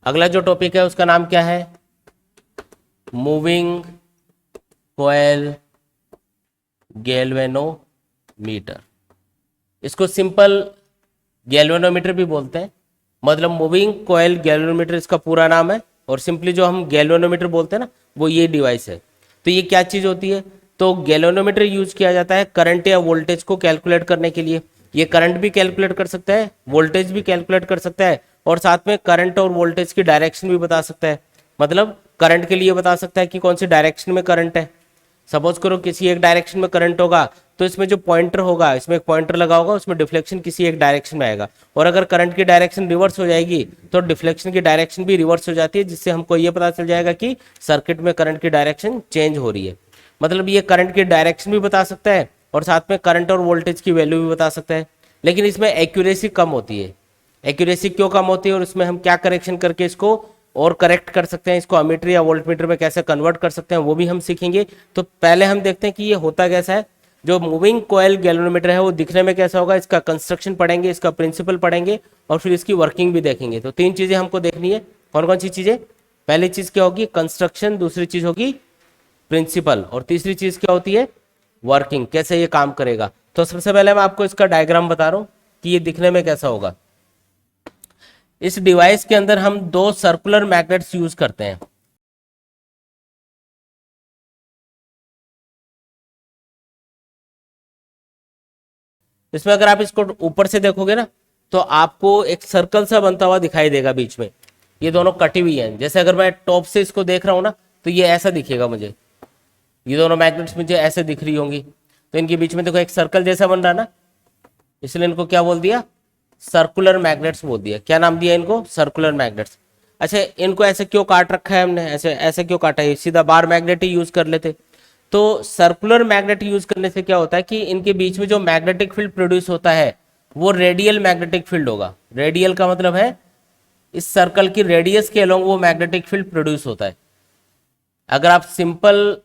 अगला जो टॉपिक है उसका नाम क्या है? Moving coil galvanometer. इसको सिंपल गैल्वेनोमीटर भी बोलते हैं, मतलब मूविंग कॉइल गैल्वेनोमीटर इसका पूरा नाम है। और सिंपली जो हम गैल्वेनोमीटर बोलते हैं ना, वो ये डिवाइस है। तो ये क्या चीज़ होती है? तो गैल्वेनोमीटर यूज किया जाता है करंट या वोल्टेज को कैलकुलेट करने के लिए। ये करंट भी कैलकुलेट कर सकता है, वोल्टेज भी कैलकुलेट कर सकता है, और साथ में करंट और वोल्टेज की डायरेक्शन भी बता सकता है। मतलब करंट के लिए बता सकता है कि कौन सी डायरेक्शन में करंट है। सपोज करो किसी एक डायरेक्शन में करंट होगा, तो इसमें जो पॉइंटर होगा, इसमें एक पॉइंटर लगा होगा, उसमें डिफ्लेक्शन किसी एक डायरेक्शन में आएगा। और अगर करंट की डायरेक्शन रिवर्स हो जाएगी तो डिफ्लेक्शन की डायरेक्शन भी रिवर्स हो जाती है, जिससे हमको ये पता चल जाएगा कि सर्किट में करंट की डायरेक्शन चेंज हो रही है। मतलब ये करंट की डायरेक्शन भी बता सकता है और साथ में करंट और वोल्टेज की वैल्यू भी बता सकता है। लेकिन इसमें एक्यूरेसी कम होती है। एक्यूरेसी क्यों कम होती है और इसमें हम क्या करेक्शन करके इसको और करेक्ट कर सकते हैं, इसको अमीटर या वोल्टमीटर में कैसे कन्वर्ट कर सकते हैं, वो भी हम सीखेंगे। तो पहले हम देखते हैं कि ये होता कैसा है। जो मूविंग कॉइल गैल्वेनोमीटर है वो दिखने में कैसा होगा, इसका कंस्ट्रक्शन पढ़ेंगे, इसका प्रिंसिपल पढ़ेंगे और फिर इसकी वर्किंग भी देखेंगे। तो 3 चीज़ें हमको देखनी है। कौन कौन सी चीज़ें? पहली चीज़ क्या होगी? कंस्ट्रक्शन। दूसरी चीज़ होगी प्रिंसिपल। और तीसरी चीज़ क्या होती है? वर्किंग, कैसे ये काम करेगा। तो सबसे पहले मैं आपको इसका डायग्राम बता रहा हूँ कि ये दिखने में कैसा होगा। इस डिवाइस के अंदर हम 2 सर्कुलर मैग्नेट्स यूज करते हैं। इसमें अगर आप इसको ऊपर से देखोगे ना, तो आपको एक सर्कल सा बनता हुआ दिखाई देगा बीच में। ये दोनों कटी हुई हैं। जैसे अगर मैं टॉप से इसको देख रहा हूँ ना, तो ये ऐसा दिखेगा मुझे। ये दोनों मैग्नेट्स मुझे ऐसे दिख रही होंगी। तो इनके बीच में देखो एक सर्कल जैसा बन रहा है ना, इसलिए इनको क्या बोल दिया? सर्कुलर मैग्नेट्स बोल दिया। क्या नाम दिया इनको? Circular magnets. अच्छा, इनको ऐसे क्यों काट रखा है हमने? ऐसे ऐसे क्यों काटा है? सीधा बार मैग्नेट ही यूज कर लेते। तो सर्कुलर मैग्नेट यूज करने से क्या होता है कि इनके बीच में जो मैग्नेटिक फील्ड प्रोड्यूस होता है वो रेडियल मैग्नेटिक फील्ड होगा। रेडियल का मतलब है इस सर्कल की रेडियस के अलोंग वो मैग्नेटिक फील्ड प्रोड्यूस होता है। अगर आप सिंपल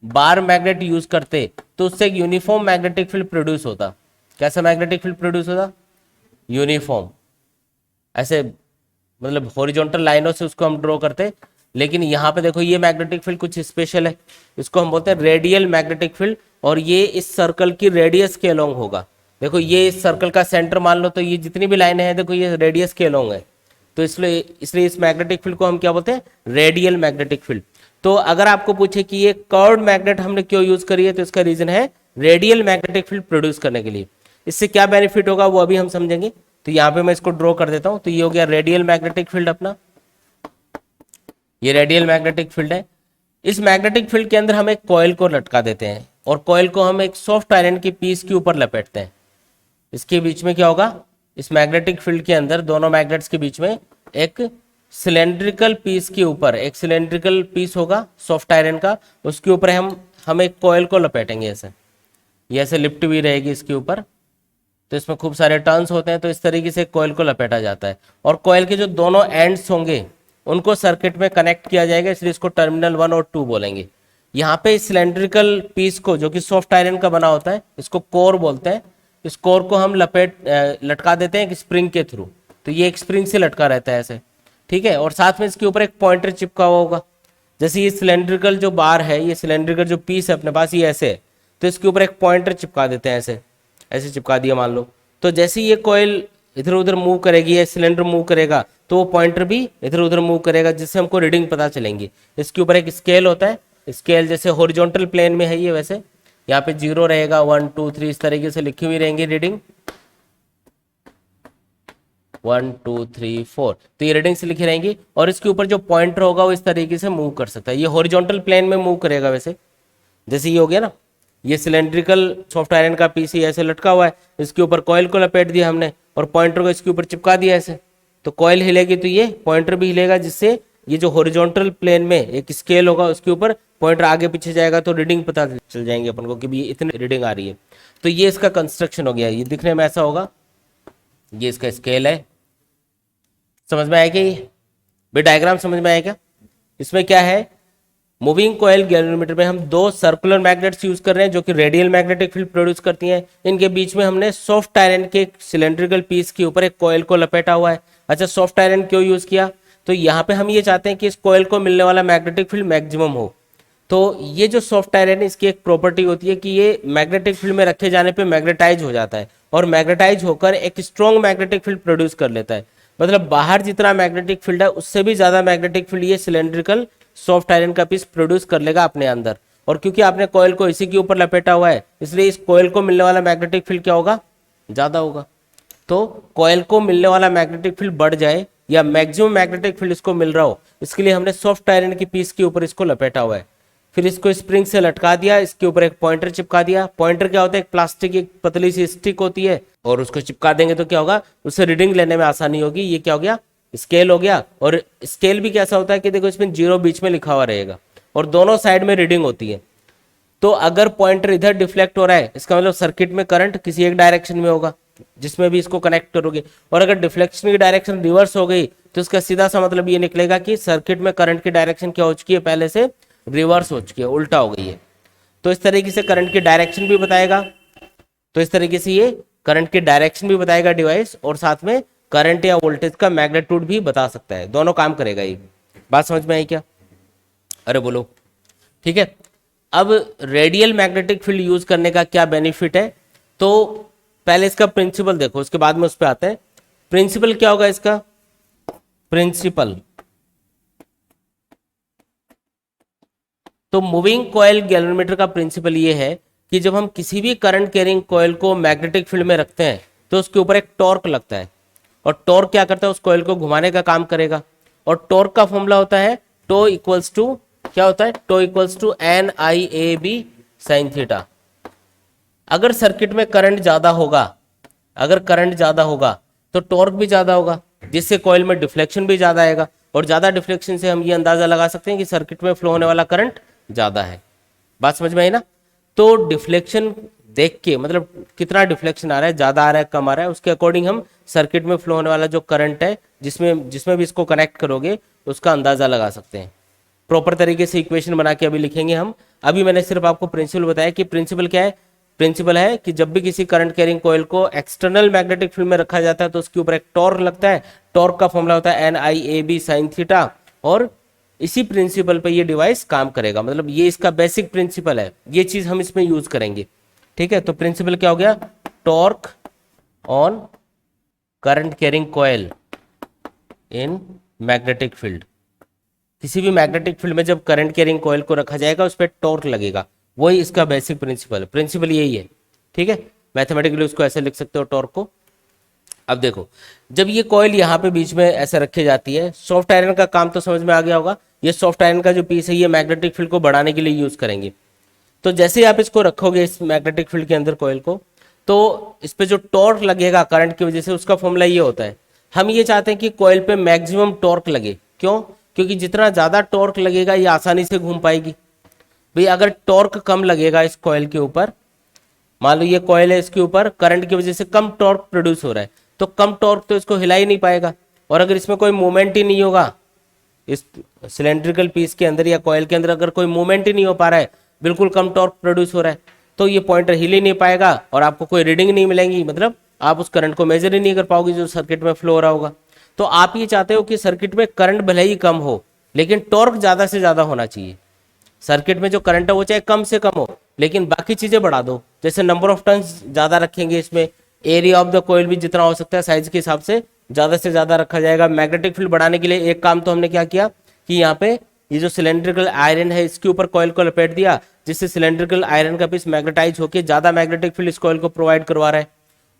बार मैग्नेट यूज करते तो उससे एक यूनिफॉर्म मैग्नेटिक फील्ड प्रोड्यूस होता। कैसा मैग्नेटिक फील्ड प्रोड्यूस होता? यूनिफॉर्म। ऐसे मतलब हॉरिजॉन्टल लाइनों से उसको हम ड्रॉ करते। लेकिन यहाँ पे देखो ये मैग्नेटिक फील्ड कुछ स्पेशल है। इसको हम बोलते हैं रेडियल मैग्नेटिक फील्ड, और ये इस सर्कल की रेडियस के अलोंग होगा। देखो ये इस सर्कल का सेंटर मान लो, तो ये जितनी भी लाइनें हैं देखो ये रेडियस के अलोंग है। तो इसलिए इस मैग्नेटिक फील्ड को हम क्या बोलते हैं? Radial magnetic field. तो अगर आपको पूछे कि ये कर्व्ड मैग्नेट हमने क्यों यूज करी है, तो इसका रीजन है रेडियल मैग्नेटिक फील्ड प्रोड्यूस करने के लिए। इससे क्या बेनिफिट होगा वो अभी हम समझेंगे। तो यहाँ पे मैं इसको ड्रॉ कर देता हूँ। तो ये हो गया रेडियल मैग्नेटिक फील्ड अपना। ये रेडियल मैग्नेटिक फील्ड है। इस मैग्नेटिक फील्ड के अंदर हम एक कॉइल को लटका देते हैं और कॉइल को हम एक सॉफ्ट आयरन की पीस के ऊपर लपेटते हैं। इसके बीच में क्या होगा? इस मैग्नेटिक फील्ड के अंदर दोनों मैग्नेट्स के बीच में एक सिलेंड्रिकल पीस के ऊपर एक सिलेंड्रिकल पीस होगा सॉफ्ट आयरन का। उसके ऊपर हम एक कॉइल को लपेटेंगे ऐसे। ये ऐसे लिप्ट भी रहेगी इसके ऊपर। तो इसमें खूब सारे टर्न्स होते हैं। तो इस तरीके से कॉइल को लपेटा जाता है और कॉइल के जो दोनों एंड्स होंगे उनको सर्किट में कनेक्ट किया जाएगा, इसलिए इसको टर्मिनल 1 और 2 बोलेंगे। यहाँ पे सिलेंड्रिकल पीस को, जो कि सॉफ्ट आयरन का बना होता है, इसको कोर बोलते हैं। इस कोर को हम लटका देते हैं एक स्प्रिंग के थ्रू। तो ये एक स्प्रिंग से लटका रहता है ऐसे, ठीक है। और साथ में इसके ऊपर एक पॉइंटर चिपका हुआ होगा। जैसे ये सिलेंड्रिकल जो बार है, ये सिलेंड्रिकल जो पीस है अपने पास, ये ऐसे है, तो इसके ऊपर एक पॉइंटर चिपका देते हैं ऐसे। ऐसे चिपका दिया मान लो। तो जैसे ये कॉइल इधर उधर मूव करेगी या सिलेंडर मूव करेगा, तो वो पॉइंटर भी इधर उधर मूव करेगा, जिससे हमको रीडिंग पता चलेंगी। इसके ऊपर एक स्केल होता है। स्केल जैसे हॉरिजॉन्टल प्लेन में है ये, वैसे यहाँ पे 0 रहेगा, 1 2 3 इस तरीके से लिखी हुई रहेंगी रीडिंग। 1 2 3 4, तो ये रीडिंग से लिखी रहेंगी। और इसके ऊपर जो पॉइंटर होगा वो इस तरीके से मूव कर सकता है। ये हॉरिजॉन्टल प्लेन में मूव करेगा वैसे। जैसे ये हो गया ना, ये सिलेंड्रिकल सॉफ्ट आयरन का पीस ऐसे लटका हुआ है। इसके ऊपर कॉइल को लपेट दिया हमने और पॉइंटर को इसके ऊपर चिपका दिया ऐसे। तो कॉइल हिलेगी तो ये पॉइंटर भी हिलेगा, जिससे ये जो हॉरिजॉन्टल प्लेन में एक स्केल होगा उसके ऊपर पॉइंटर आगे पीछे जाएगा, तो रीडिंग पता चल जाएंगे अपन को कि भी इतनी रीडिंग आ रही है। तो ये इसका कंस्ट्रक्शन हो गया। ये दिखने में ऐसा होगा। ये इसका स्केल है। समझ में आया क्या? ये भी डायग्राम समझ में आया क्या? इसमें क्या है, मूविंग कॉइल गैल्वेनोमीटर में हम 2 सर्कुलर मैग्नेट्स यूज कर रहे हैं जो कि रेडियल मैग्नेटिक फील्ड प्रोड्यूस करती हैं। इनके बीच में हमने सॉफ्ट आयरन के सिलेंड्रिकल पीस के ऊपर एक कॉइल को लपेटा हुआ है। अच्छा, सॉफ्ट आयरन क्यों यूज किया? तो यहाँ पे हम ये चाहते हैं कि इस कॉइल को मिलने वाला मैग्नेटिक फील्ड मैक्सिमम हो। तो ये जो सॉफ्ट आयरन है इसकी एक प्रॉपर्टी होती है कि ये मैग्नेटिक फील्ड में रखे जाने पे मैग्नेटाइज हो जाता है और मैग्नेटाइज होकर एक स्ट्रॉन्ग मैग्नेटिक फील्ड प्रोड्यूस कर लेता है। मतलब बाहर जितना मैग्नेटिक फील्ड है उससे भी ज्यादा मैग्नेटिक फील्ड ये सिलेंड्रिकल सॉफ्ट आयरन का पीस प्रोड्यूस कर लेगा अपने अंदर। और क्योंकि आपने कॉइल को इसी के ऊपर लपेटा हुआ है इसलिए इस कॉइल को मिलने वाला मैग्नेटिक फील्ड क्या होगा, ज्यादा होगा। तो कॉइल को मिलने वाला मैग्नेटिक फील्ड बढ़ जाए या मैक्सिमम मैग्नेटिक फील्ड इसको मिल रहा हो, इसके लिए हमने सॉफ्ट आयरन की पीस के ऊपर इसको लपेटा हुआ है। फिर इसको स्प्रिंग से लटका दिया, इसके ऊपर एक पॉइंटर चिपका दिया। पॉइंटर क्या होता है, एक प्लास्टिक की पतली सी स्टिक होती है और उसको चिपका देंगे तो क्या होगा, उससे रीडिंग लेने में आसानी होगी। ये क्या हो गया, स्केल हो गया। और स्केल भी कैसा होता है कि देखो इसमें 0 बीच में लिखा हुआ रहेगा और दोनों साइड में रीडिंग होती है। तो अगर पॉइंटर इधर डिफ्लेक्ट हो रहा है इसका मतलब सर्किट में करंट किसी एक डायरेक्शन में होगा जिसमें भी इसको कनेक्ट करोगे। और अगर डिफ्लेक्शन की डायरेक्शन रिवर्स हो गई तो इसका सीधा सा मतलब ये निकलेगा कि सर्किट में करंट की डायरेक्शन क्या हो चुकी है, पहले से रिवर्स हो चुकी है, उल्टा हो गई है। तो इस तरीके से करंट की डायरेक्शन भी बताएगा। तो इस तरीके से ये करंट की डायरेक्शन भी बताएगा डिवाइस, और साथ में करंट या वोल्टेज का मैग्नीट्यूड भी बता सकता है। दोनों काम करेगा ये। बात समझ में आई क्या? अरे बोलो। ठीक है। अब रेडियल मैग्नेटिक फील्ड यूज करने का क्या बेनिफिट है, तो पहले इसका प्रिंसिपल देखो, उसके बाद में उस पर आते हैं। प्रिंसिपल क्या होगा इसका, प्रिंसिपल तो मूविंग कॉइल गैल्वेनोमीटर का प्रिंसिपल ये है कि जब हम किसी भी करंट कैरिंग कॉइल को मैग्नेटिक फील्ड में रखते हैं तो उसके ऊपर एक टॉर्क लगता है, और टॉर्क क्या करता है, उस कॉइल को घुमाने का काम करेगा। और टॉर्क का फॉर्मूला होता है टो इक्वल्स टू, क्या होता है, tau equals to NIAB sine theta. अगर सर्किट में करंट ज्यादा होगा, अगर करंट ज्यादा होगा तो टॉर्क भी ज्यादा होगा, जिससे कॉइल में डिफ्लेक्शन भी ज्यादा आएगा। और ज्यादा डिफ्लेक्शन से हम ये अंदाजा लगा सकते हैं कि सर्किट में फ्लो होने वाला करंट ज्यादा है। बात समझ में आई ना? तो डिफ्लेक्शन देख के, मतलब कितना डिफ्लेक्शन आ रहा है, ज्यादा आ रहा है, कम आ रहा है, उसके अकॉर्डिंग हम सर्किट में फ्लो होने वाला जो करंट है जिसमें भी इसको कनेक्ट करोगे उसका अंदाजा लगा सकते हैं। प्रॉपर तरीके से इक्वेशन बना के अभी लिखेंगे हम। अभी मैंने सिर्फ आपको प्रिंसिपल बताया कि प्रिंसिपल क्या है। प्रिंसिपल है कि जब भी किसी करंट कैरिंग कॉइल को एक्सटर्नल मैग्नेटिक फील्ड में रखा जाता है तो उसके ऊपर एक टॉर्क लगता है। टॉर्क का फॉर्मूला होता है NIAB साइन थीटा, और इसी प्रिंसिपल पे ये डिवाइस काम करेगा। मतलब ये इसका बेसिक प्रिंसिपल है, ये चीज हम इसमें यूज करेंगे। ठीक है। तो प्रिंसिपल क्या हो गया, torque on current carrying coil in magnetic field. किसी भी मैग्नेटिक फील्ड में जब करंट कैरिंग कॉइल को रखा जाएगा उस पर टॉर्क लगेगा, वही इसका बेसिक प्रिंसिपल। प्रिंसिपल यही है। ठीक है। मैथमेटिकली उसको ऐसे लिख सकते हो टॉर्क को। अब देखो, जब ये कॉइल यहाँ पे बीच में ऐसे रखी जाती है, सॉफ्ट आयरन का काम तो समझ में आ गया होगा। ये सॉफ्ट आयरन का जो पीस है ये मैग्नेटिक फील्ड को बढ़ाने के लिए यूज करेंगे। तो जैसे ही आप इसको रखोगे इस मैग्नेटिक फील्ड के अंदर कॉइल को, तो इस पे जो टॉर्क लगेगा करंट की वजह से, उसका फॉर्मूला ये होता है। हम ये चाहते हैं कि कॉइल पे मैक्सिमम टॉर्क लगे। क्यों? क्योंकि जितना ज्यादा टॉर्क लगेगा ये आसानी से घूम पाएगी। भाई अगर टॉर्क कम लगेगा इस कॉइल के ऊपर, मान लो ये कॉइल है, इसके ऊपर करंट की वजह से कम टॉर्क प्रोड्यूस हो रहा है, तो कम टॉर्क तो इसको हिला ही नहीं पाएगा। और अगर इसमें कोई मूवमेंट ही नहीं होगा, इस सिलेंड्रिकल पीस के अंदर या कॉइल के अंदर अगर कोई मूवमेंट ही नहीं हो पा रहा है, बिल्कुल कम टॉर्क प्रोड्यूस हो रहा है, तो ये पॉइंटर हिल ही नहीं पाएगा और आपको कोई रीडिंग नहीं मिलेंगी। मतलब आप उस करंट को मेजर ही नहीं कर पाओगे जो सर्किट में फ्लो हो रहा होगा। तो आप ये चाहते हो कि सर्किट में करंट भले ही कम हो लेकिन टॉर्क ज्यादा से ज्यादा होना चाहिए। सर्किट में जो करंट है वो चाहे कम से कम हो लेकिन बाकी चीजें बढ़ा दो। जैसे नंबर ऑफ टर्न्स ज्यादा रखेंगे, इसमें एरिया ऑफ द कॉइल भी जितना हो सकता है साइज के हिसाब से ज्यादा रखा जाएगा। मैग्नेटिक फील्ड बढ़ाने के लिए एक काम तो हमने क्या किया कि यहाँ पे ये जो सिलेंड्रिकल आयरन है इसके ऊपर कॉइल को लपेट दिया, जिससे सिलेंड्रिकल आयरन का पीस मैग्नेटाइज होकर ज्यादा मैग्नेटिक फील्ड इस कॉइल को प्रोवाइड करवा रहा है।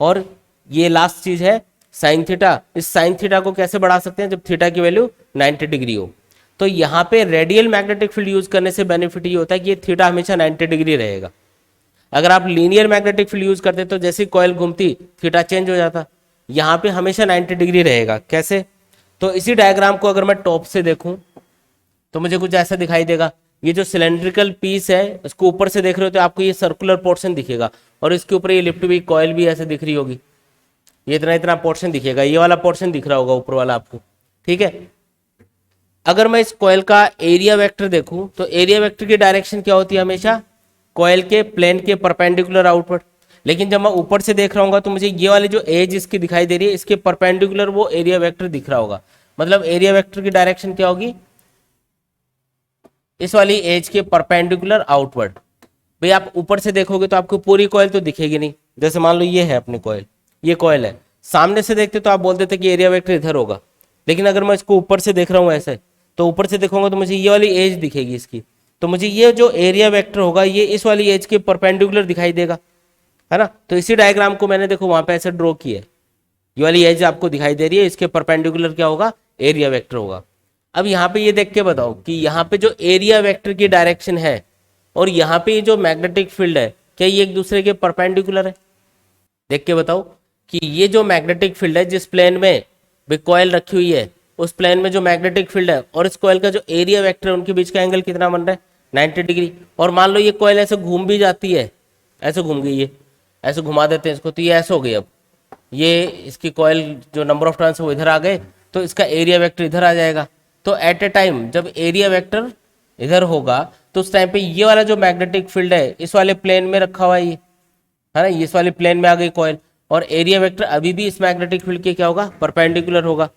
और ये लास्ट चीज है साइन थीटा। इस साइन थीटा को कैसे बढ़ा सकते हैं, जब थीटा की वैल्यू 90 डिग्री हो। तो यहाँ पे रेडियल मैग्नेटिक फील्ड यूज करने से बेनिफिट ये होता है कि ये थीटा हमेशा 90 डिग्री रहेगा। अगर आप लीनियर मैग्नेटिक फील्ड यूज करते तो जैसे कॉइल घूमती थीटा चेंज हो जाता, यहाँ पे हमेशा 90 डिग्री रहेगा। कैसे? तो इसी डायग्राम को अगर मैं टॉप से देखूं तो मुझे कुछ ऐसा दिखाई देगा। ये जो सिलेंड्रिकल पीस है इसको ऊपर से देख रहे हो तो आपको ये सर्कुलर पोर्शन दिखेगा, और इसके ऊपर ये लिफ्ट हुई कॉइल भी ऐसे दिख रही होगी। ये इतना पोर्शन दिखेगा, ये वाला पोर्शन दिख रहा होगा ऊपर वाला आपको। ठीक है। अगर मैं इस कॉइल का एरिया वेक्टर देखूं तो एरिया वेक्टर की डायरेक्शन क्या होती है, हमेशा कॉइल के प्लेन के परपेंडिकुलर आउटवर्ड। लेकिन जब मैं ऊपर से देख रहा हूँ तो मुझे ये वाली जो एज इसकी दिखाई दे रही है इसके परपेंडिकुलर वो एरिया वेक्टर दिख रहा होगा। मतलब एरिया वेक्टर की डायरेक्शन क्या होगी, इस वाली एज के परपेंडिकुलर आउटवर्ड। भाई आप ऊपर से देखोगे तो आपको पूरी कॉइल तो दिखेगी नहीं, जैसे मान लो ये है अपनी कॉइल, ये कॉइल है, सामने से देखते तो आप बोल देते कि एरिया वेक्टर इधर होगा, लेकिन अगर मैं इसको ऊपर से देख रहा हूँ ऐसे, तो ऊपर से देखूंगा तो मुझे ये वाली एज दिखेगी इसकी, तो मुझे ये जो एरिया वेक्टर होगा ये इस वाली एज के परपेंडिकुलर दिखाई देगा, है ना। तो इसी डायग्राम को मैंने देखो वहां पे ऐसे ड्रॉ किया है, ये वाली एज आपको दिखाई दे रही है, इसके परपेंडिकुलर क्या होगा, एरिया वेक्टर होगा। अब यहाँ पे ये देख के बताओ कि यहाँ पे जो एरिया वेक्टर की डायरेक्शन है और यहाँ पे ये जो मैग्नेटिक फील्ड है, क्या ये एक दूसरे के परपेंडिकुलर है? देख के बताओ कि ये जो मैग्नेटिक फील्ड है, जिस प्लेन में भी कॉइल रखी हुई है, उस प्लेन में जो मैग्नेटिक फील्ड है और इस कॉइल का जो एरिया वेक्टर है, उनके बीच का एंगल कितना बन रहा है, 90 डिग्री। और मान लो ये कॉइल ऐसे घूम भी जाती है, ऐसे घूम गई, ये ऐसे घुमा देते हैं इसको, तो ये ऐसे हो गई। अब ये इसकी कॉइल जो नंबर ऑफ टर्न्स है वो इधर आ गए, तो इसका एरिया वेक्टर इधर आ जाएगा। तो एट ए टाइम जब एरिया वेक्टर इधर होगा तो उस टाइम पे ये वाला जो मैग्नेटिक फील्ड है इस वाले प्लेन में रखा हुआ है, ये है ना, इस वाले प्लेन में आ गई कॉइल, और एरिया वेक्टर अभी भी इस मैग्नेटिक फील्ड के क्या होगा, परपेंडिकुलर होगा।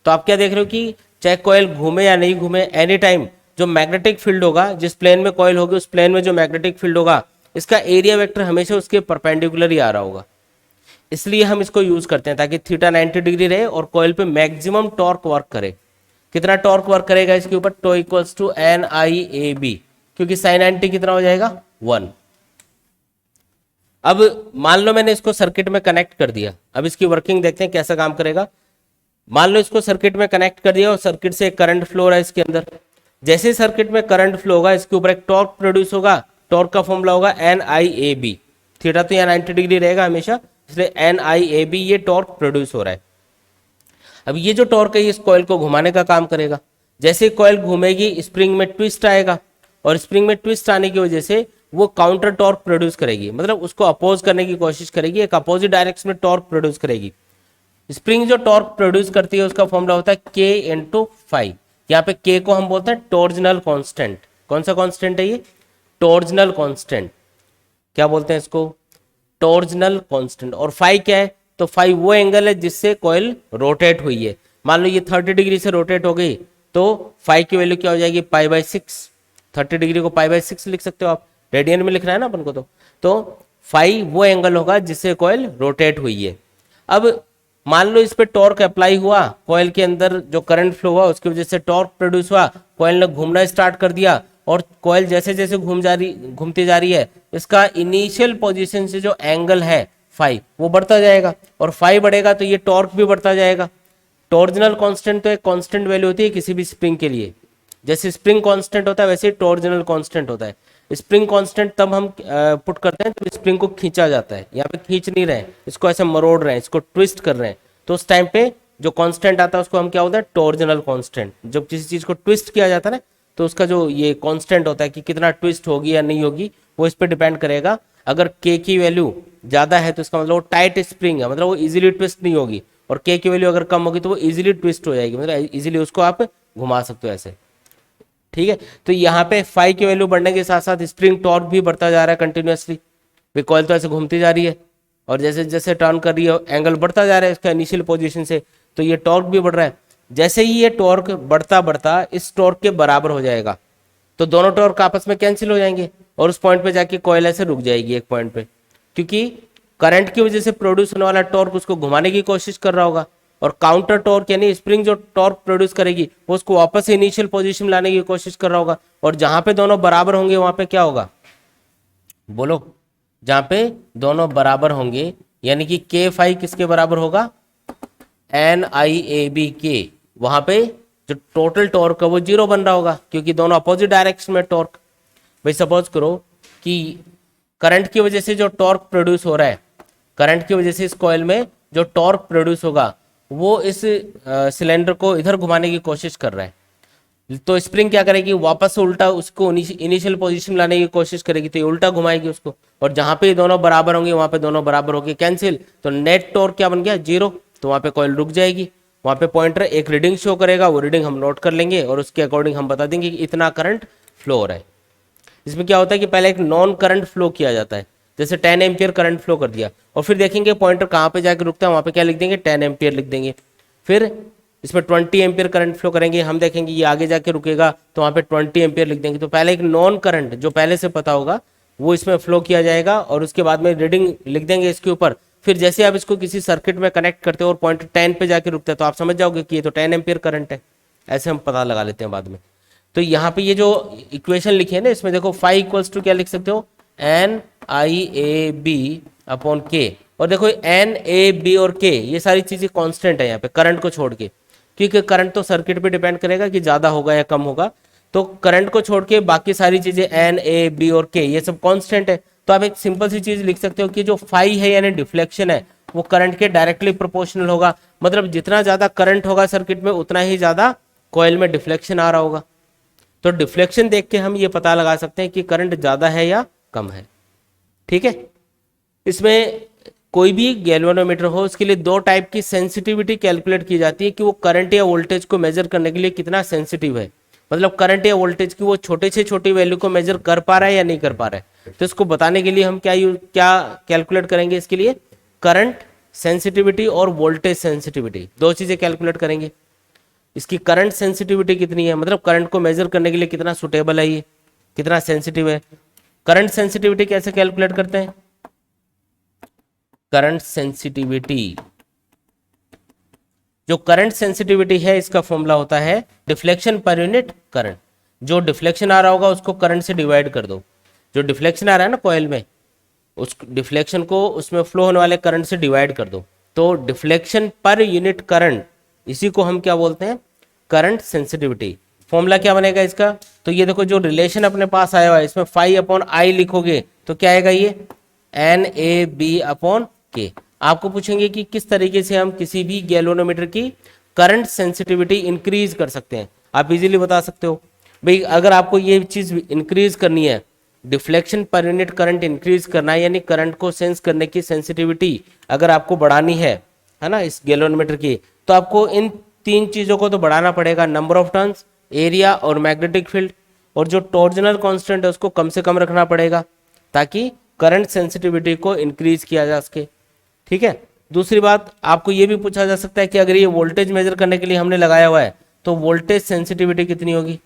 तो आप क्या देख रहे हो कि चाहे कॉइल घूमे या नहीं घूमे, एनी टाइम जो मैग्नेटिक फील्ड होगा, जिस प्लेन में कॉइल होगी उस प्लेन में जो मैग्नेटिक फील्ड होगा, इसका एरिया वेक्टर हमेशा उसके परपेंडिकुलर ही आ रहा होगा। इसलिए हम इसको यूज करते हैं ताकि थीटा 90 डिग्री रहे और कॉइल पे मैक्सिमम टॉर्क वर्क करे। कितना टॉर्क वर्क करेगा इसके ऊपर, tau equals to N I A B, क्योंकि साइन 90 कितना हो जाएगा, 1। अब मान लो मैंने इसको सर्किट में कनेक्ट कर दिया, अब इसकी वर्किंग देखते हैं कैसा काम करेगा। मान लो इसको सर्किट में कनेक्ट कर दिया और सर्किट से एक करंट फ्लो हो रहा है इसके अंदर। जैसे सर्किट में करंट फ्लो होगा इसके ऊपर एक टॉर्क प्रोड्यूस होगा, टॉर्क का फॉर्मूला होगा N I A B. Theta तो यहाँ 90 डिग्री रहेगा हमेशा, इसलिए एन आई ए बी ये टॉर्क प्रोड्यूस हो रहा है। अब ये जो टॉर्क है इस कॉइल को घुमाने का काम करेगा। जैसे कॉइल घूमेगी स्प्रिंग में ट्विस्ट आएगा, और स्प्रिंग में ट्विस्ट आने की वजह से वो काउंटर टॉर्क प्रोड्यूस करेगी, मतलब उसको अपोज करने की कोशिश करेगी, एक अपोजिट डायरेक्शन में टॉर्क प्रोड्यूस करेगी। स्प्रिंग जो टॉर्क प्रोड्यूस करती है उसका फॉर्मूला होता है के इंटू फाइव। यहाँ पे के को हम बोलते हैं टॉर्जनल कांस्टेंट। कौन सा कांस्टेंट है ये, टॉर्जनल कांस्टेंट। क्या बोलते हैं इसको, टॉर्जनल कांस्टेंट। और फाइव क्या है, तो फाइव वो एंगल है जिससे कॉइल रोटेट हुई है। मान लो ये 30 डिग्री से रोटेट हो गई तो फाइव की वैल्यू क्या हो जाएगी, पाई बाई 6। 30 डिग्री को पाई बाई 6 लिख सकते हो आप, रेडियन में लिखना है ना अपन को। तो फाइव वो एंगल होगा जिससे कॉइल रोटेट हुई है। अब मान लो इस पे टॉर्क अप्लाई हुआ, कॉइल के अंदर जो करंट फ्लो हुआ उसकी वजह से टॉर्क प्रोड्यूस हुआ, कॉइल ने घूमना स्टार्ट कर दिया, और कॉइल जैसे जैसे घूमती जा रही है, इसका इनिशियल पोजीशन से जो एंगल है फाइव वो बढ़ता जाएगा, और फाइव बढ़ेगा तो ये टॉर्क भी बढ़ता जाएगा। टॉर्जनल कांस्टेंट तो एक कांस्टेंट वैल्यू होती है किसी भी स्प्रिंग के लिए, जैसे स्प्रिंग कांस्टेंट होता है वैसे टॉर्जनल कांस्टेंट होता है। स्प्रिंग कांस्टेंट तब हम पुट करते हैं जब स्प्रिंग को खींचा जाता है, यहाँ पे खींच नहीं रहे हैं, इसको ऐसे मरोड़ रहे हैं, इसको ट्विस्ट कर रहे हैं, तो उस टाइम पे जो कांस्टेंट आता है उसको हम क्या होता है, टॉर्जनल कांस्टेंट। जब किसी चीज को ट्विस्ट किया जाता है ना, तो उसका जो ये कांस्टेंट होता है कि कितना ट्विस्ट होगी या नहीं होगी, वो इस पर डिपेंड करेगा। अगर के की वैल्यू ज्यादा है तो इसका मतलब वो टाइट स्प्रिंग है, मतलब वो इजीली ट्विस्ट नहीं होगी, और के की वैल्यू अगर कम होगी तो वो इजीली ट्विस्ट हो जाएगी, मतलब इजीली उसको आप घुमा सकते हो ऐसे। ठीक है, तो यहाँ पे फाइव की वैल्यू बढ़ने के साथ साथ स्प्रिंग टॉर्क भी बढ़ता जा रहा है कंटिन्यूसली। कॉइल तो ऐसे घूमती जा रही है और जैसे जैसे टर्न कर रही है एंगल बढ़ता जा रहा है इसका इनिशियल पोजीशन से, तो ये टॉर्क भी बढ़ रहा है। जैसे ही ये टॉर्क बढ़ता बढ़ता इस टॉर्क के बराबर हो जाएगा तो दोनों टॉर्क आपस में कैंसिल हो जाएंगे और उस पॉइंट पे जाके कॉइल ऐसे रुक जाएगी एक पॉइंट पे, क्योंकि करंट की वजह से प्रोड्यूस होने वाला टॉर्क उसको घुमाने की कोशिश कर रहा होगा, और काउंटर टॉर्क यानी स्प्रिंग जो टॉर्क प्रोड्यूस करेगी वो उसको वापस से इनिशियल पोजीशन में लाने की कोशिश कर रहा होगा। और जहां पे दोनों बराबर होंगे वहां पे क्या होगा, बोलो, जहां पे दोनों बराबर होंगे यानी कि के फाई किसके बराबर होगा, एन आई ए बी के, वहां पे जो टोटल टॉर्क है वो जीरो बन रहा होगा क्योंकि दोनों अपोजिट डायरेक्शन में टॉर्क। भाई सपोज करो कि करंट की वजह से जो टॉर्क प्रोड्यूस हो रहा है, करंट की वजह से इस कॉइल में जो टॉर्क प्रोड्यूस होगा वो इस सिलेंडर को इधर घुमाने की कोशिश कर रहा है, तो स्प्रिंग क्या करेगी, वापस से उल्टा उसको इनिशियल पोजीशन लाने की कोशिश करेगी, तो ये उल्टा घुमाएगी उसको, और जहां पे दोनों बराबर होंगे वहां पे दोनों बराबर होंगे कैंसिल, तो नेट टॉर्क क्या बन गया, जीरो। तो वहां पे कॉइल रुक जाएगी, वहां पे पॉइंटर एक रीडिंग शो करेगा, वो रीडिंग हम नोट कर लेंगे और उसके अकॉर्डिंग हम बता देंगे कि इतना करंट फ्लो हो रहा है। इसमें क्या होता है कि पहले एक नॉन करंट फ्लो किया जाता है, जैसे 10 एम्पियर करंट फ्लो कर दिया, और फिर देखेंगे पॉइंटर कहाँ पे जाकर रुकता है, वहां पे क्या लिख देंगे, 10 एम्पियर लिख देंगे। फिर इसमें 20 एम्पियर करंट फ्लो करेंगे, हम देखेंगे ये आगे जाके रुकेगा तो वहाँ पे 20 एम्पियर लिख देंगे। तो पहले एक नॉन करंट जो पहले से पता होगा वो इसमें फ्लो किया जाएगा और उसके बाद में रीडिंग लिख देंगे इसके ऊपर। फिर जैसे आप इसको किसी सर्किट में कनेक्ट करते हो और पॉइंट 10 पे जाके रुकता है तो आप समझ जाओगे कि ये तो 10 एम्पियर करंट है। ऐसे हम पता लगा लेते हैं बाद में। तो यहाँ पे ये जो इक्वेशन लिखी है ना, इसमें देखो फाई इक्वल्स टू क्या लिख सकते हो, N I A B upon के। और देखो एन ए बी और के ये सारी चीजें कांस्टेंट है यहाँ पे करंट को छोड़ के, क्योंकि करंट तो सर्किट पे डिपेंड करेगा कि ज्यादा होगा या कम होगा। तो करंट को छोड़ के बाकी सारी चीजें एन ए बी और के ये सब कांस्टेंट है। तो आप एक सिंपल सी चीज लिख सकते हो कि जो फाई है यानी डिफ्लेक्शन है वो करंट के डायरेक्टली प्रोपोर्शनल होगा। मतलब जितना ज्यादा करंट होगा सर्किट में उतना ही ज्यादा कॉइल में डिफ्लेक्शन आ रहा होगा। तो डिफ्लेक्शन देख के हम ये पता लगा सकते हैं कि करंट ज्यादा है या कम है। ठीक है, इसमें कोई भी गैल्वेनोमीटर हो उसके लिए दो टाइप की सेंसिटिविटी कैलकुलेट की जाती है कि वो करंट या वोल्टेज को मेजर करने के लिए कितना सेंसिटिव है। मतलब करंट या वोल्टेज की वो छोटे से छोटी वैल्यू को मेजर कर पा रहा है या नहीं कर पा रहा है। तो इसको बताने के लिए हम क्या कैलकुलेट करेंगे, इसके लिए करंट सेंसिटिविटी और वोल्टेज सेंसिटिविटी दो चीजें कैलकुलेट करेंगे। इसकी करंट सेंसिटिविटी कितनी है, मतलब करंट को मेजर करने के लिए कितना सुटेबल है, ये कितना सेंसिटिव है। करंट सेंसिटिविटी कैसे कैलकुलेट करते हैं, करंट सेंसिटिविटी, जो करंट सेंसिटिविटी है इसका फॉर्मूला होता है डिफ्लेक्शन पर यूनिट करंट। जो डिफ्लेक्शन आ रहा होगा उसको करंट से डिवाइड कर दो। जो डिफ्लेक्शन आ रहा है ना कॉइल में, उस डिफ्लेक्शन को उसमें फ्लो होने वाले करंट से डिवाइड कर दो। तो डिफ्लेक्शन पर यूनिट करंट, इसी को हम क्या बोलते हैं, करंट सेंसिटिविटी। फॉर्मूला क्या बनेगा इसका, तो ये देखो जो रिलेशन अपने पास आया हुआ है इसमें फाई अपॉन आई लिखोगे तो क्या आएगा, ये एन ए बी अपॉन के। आपको पूछेंगे कि किस तरीके से हम किसी भी गैल्वेनोमीटर की करंट सेंसिटिविटी इंक्रीज कर सकते हैं। आप इजीली बता सकते हो भाई, अगर आपको ये चीज इंक्रीज करनी है, deflection per unit current increase करना है, यानी करंट को सेंस करने की सेंसिटिविटी अगर आपको बढ़ानी है ना इस गैल्वेनोमीटर की, तो आपको इन तीन चीजों को तो बढ़ाना पड़ेगा, नंबर ऑफ टर्न्स, एरिया और मैग्नेटिक फील्ड। और जो टॉर्जनल कांस्टेंट है उसको कम से कम रखना पड़ेगा ताकि करंट सेंसिटिविटी को इंक्रीज किया जा सके। ठीक है, दूसरी बात आपको ये भी पूछा जा सकता है कि अगर ये वोल्टेज मेजर करने के लिए हमने लगाया हुआ है तो वोल्टेज सेंसिटिविटी कितनी होगी,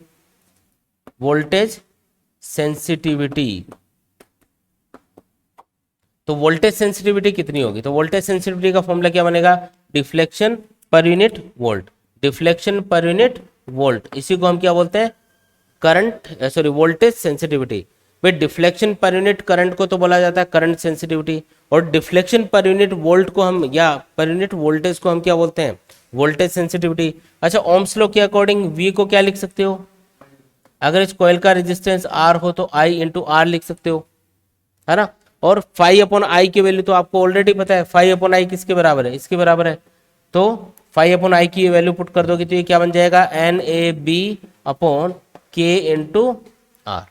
वोल्टेज सेंसिटिविटी, तो वोल्टेज सेंसिटिविटी कितनी होगी। तो वोल्टेज सेंसिटिविटी का फॉर्मूला क्या बनेगा, deflection per unit volt, deflection per unit volt, इसी को हम क्या बोलते हैं, करंट सॉरी वोल्टेज सेंसिटिविटी। भाई डिफ्लेक्शन पर यूनिट करंट को तो बोला जाता है करंट सेंसिटिविटी, और डिफ्लेक्शन पर यूनिट वोल्ट को हम या पर यूनिट वोल्टेज को हम क्या बोलते हैं, वोल्टेज सेंसिटिविटी। अच्छा, ओम्स लॉ के अकॉर्डिंग वी को क्या लिख सकते हो, अगर इस कॉइल का रेजिस्टेंस आर हो तो आई इंटू आर लिख सकते हो, है ना। और फाई अपॉन आई की वैल्यू तो आपको ऑलरेडी पता है, फाई अपॉन आई किसके बराबर है, इसके बराबर है। तो फाई अपॉन आई की वैल्यू पुट कर दोगे तो ये क्या बन जाएगा, एन ए बी अपॉन के इंटू आर।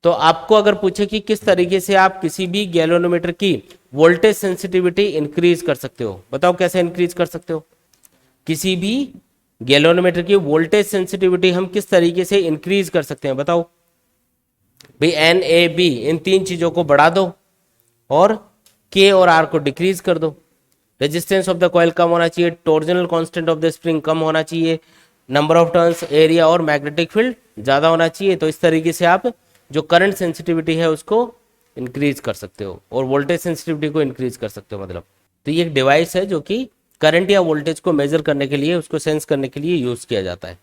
तो आपको अगर पूछे कि किस तरीके से आप किसी भी गैल्वेनोमीटर की वोल्टेज सेंसिटिविटी इंक्रीज कर सकते हो, बताओ कैसे इंक्रीज कर सकते हो। किसी भी गैल्वेनोमीटर की वोल्टेज सेंसिटिविटी हम किस तरीके से इंक्रीज कर सकते हैं, बताओ भाई। एन ए बी इन तीन चीजों को बढ़ा दो और के और आर को डिक्रीज कर दो। रेजिस्टेंस ऑफ द कॉइल कम होना चाहिए, torsional constant of the spring कम होना चाहिए, नंबर ऑफ टर्न्स, एरिया और मैग्नेटिक फील्ड ज्यादा होना चाहिए। तो इस तरीके से आप जो करंट सेंसिटिविटी है उसको इंक्रीज कर सकते हो और वोल्टेज सेंसिटिविटी को इंक्रीज कर सकते हो। मतलब तो ये एक डिवाइस है जो कि करंट या वोल्टेज को मेजर करने के लिए, उसको सेंस करने के लिए यूज किया जाता है।